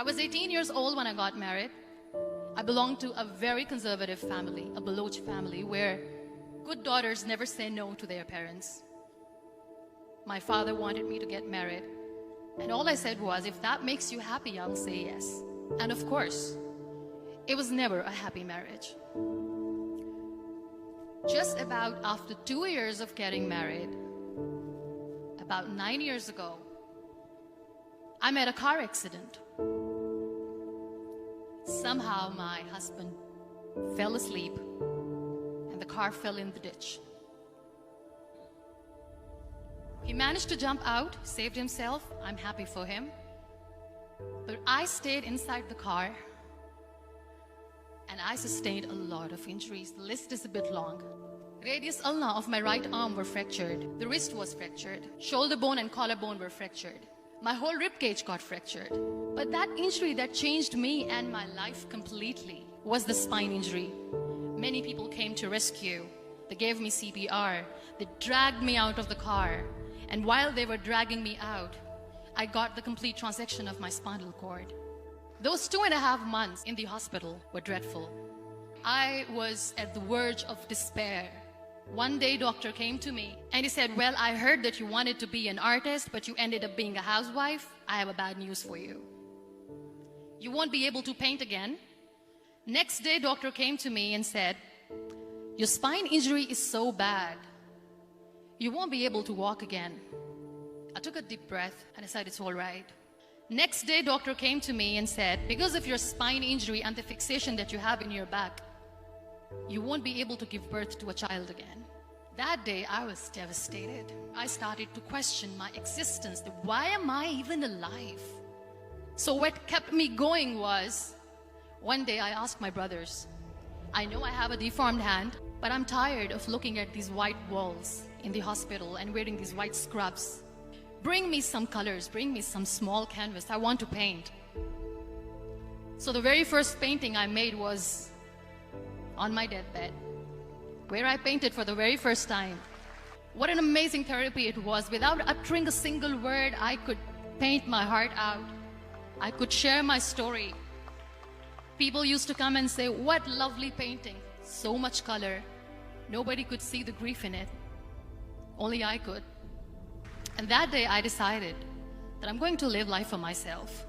I was 18 years old when I got married. I belonged to a very conservative family, a Baloch family, where good daughters never say no to their parents. My father wanted me to get married, and all I said was, if that makes you happy, I'll say yes. And of course, it was never a happy marriage. Just about after 2 years of getting married, about 9 years ago, I met a car accident. Somehow my husband fell asleep and the car fell in the ditch. He managed to jump out, saved himself. I'm happy for him. But I stayed inside the car and I sustained a lot of injuries. The list is a bit long. Radius ulna of my right arm were fractured. The wrist was fractured. Shoulder bone and collarbone were fractured. My whole rib cage got fractured. But that injury that changed me and my life completely was the spine injury. Many people came to rescue. They gave me CPR. They dragged me out of the car. And while they were dragging me out, I got the complete transection of my spinal cord. Those 2.5 months in the hospital were dreadful. I was at the verge of despair. One day, doctor came to me and he said, well, I heard that you wanted to be an artist, but you ended up being a housewife. I have a bad news for you. You won't be able to paint again. Next day, doctor came to me and said, your spine injury is so bad, you won't be able to walk again. I took a deep breath and I said, it's all right. Next day, doctor came to me and said, because of your spine injury and the fixation that you have in your back, you won't be able to give birth to a child again. That day, I was devastated. I started to question my existence. Why am I even alive? So what kept me going was, one day I asked my brothers, I know I have a deformed hand, but I'm tired of looking at these white walls in the hospital and wearing these white scrubs. Bring me some colors, bring me some small canvas. I want to paint. So the very first painting I made was on my deathbed, where I painted for the very first time. What an amazing therapy it was. Without uttering a single word, I could paint my heart out. I could share my story. People used to come and say, what lovely painting, so much color. Nobody could see the grief in it. Only I could. And that day I decided that I'm going to live life for myself.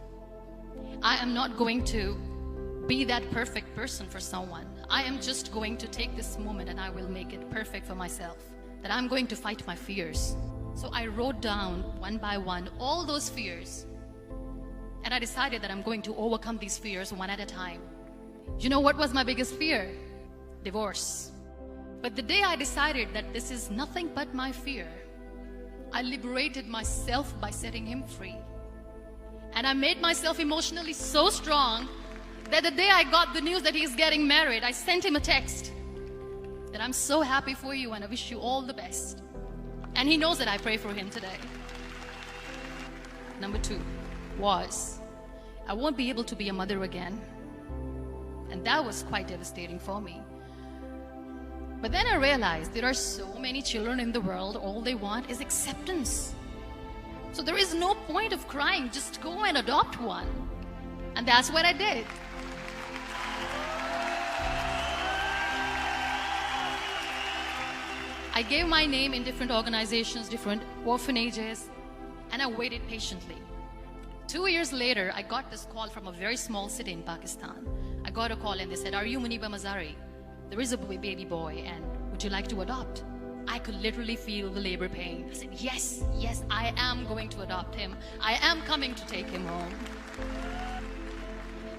I am not going to be that perfect person for someone. I am just going to take this moment and I will make it perfect for myself. That I'm going to fight my fears. So I wrote down one by one all those fears. And I decided that I'm going to overcome these fears one at a time. You know what was my biggest fear? Divorce. But the day I decided that this is nothing but my fear, I liberated myself by setting him free. And I made myself emotionally so strong that the day I got the news that he's getting married, I sent him a text that I'm so happy for you and I wish you all the best. And he knows that I pray for him today. Number 2 was, I won't be able to be a mother again. And that was quite devastating for me. But then I realized there are so many children in the world, all they want is acceptance. So there is no point of crying, just go and adopt one. And that's what I did. I gave my name in different organizations, different orphanages, and I waited patiently. 2 years later, I got this call from a very small city in Pakistan. I got a call and they said, are you Muniba Mazari? There is a baby boy and would you like to adopt? I could literally feel the labor pain. I said, yes, yes, I am going to adopt him. I am coming to take him home.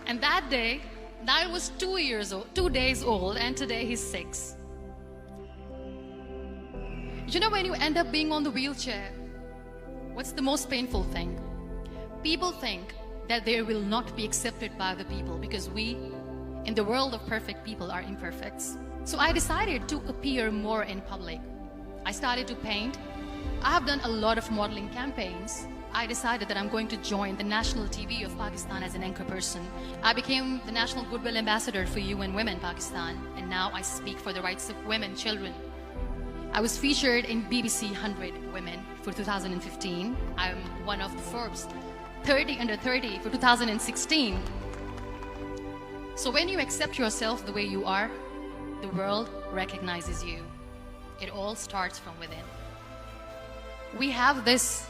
And that day, I was 2 days old, and today he's 6. You know, when you end up being on the wheelchair, what's the most painful thing? People think that they will not be accepted by the people because we, in the world of perfect people, are imperfects. So I decided to appear more in public. I started to paint. I have done a lot of modeling campaigns. I decided that I'm going to join the national TV of Pakistan as an anchor person. I became the National Goodwill Ambassador for UN Women Pakistan, and now I speak for the rights of women, children. I was featured in BBC 100 Women for 2015. I'm one of the Forbes 30 under 30 for 2016. So when you accept yourself the way you are, the world recognizes you. It all starts from within. We have this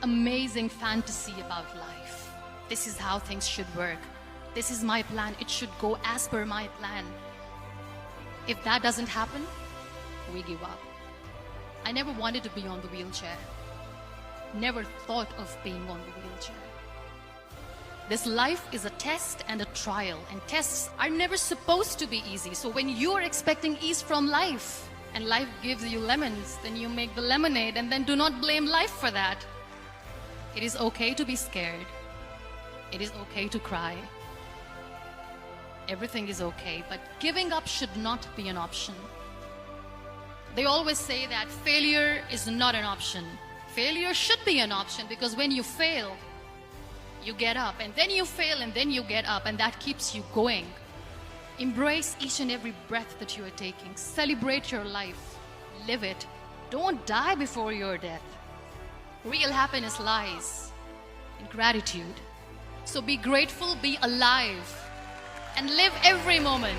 amazing fantasy about life. This is how things should work. This is my plan. It should go as per my plan. If that doesn't happen, we give up. I never wanted to be on the wheelchair. Never thought of being on the wheelchair. This life is a test and a trial, and tests are never supposed to be easy. So when you're expecting ease from life, and life gives you lemons, then you make the lemonade, and then do not blame life for that. It is okay to be scared. It is okay to cry. Everything is okay, but giving up should not be an option. They always say that failure is not an option. Failure should be an option, because when you fail, you get up, and then you fail, and then you get up, and that keeps you going. Embrace each and every breath that you are taking. Celebrate your life. Live it. Don't die before your death. Real happiness lies in gratitude. So be grateful, be alive, and live every moment.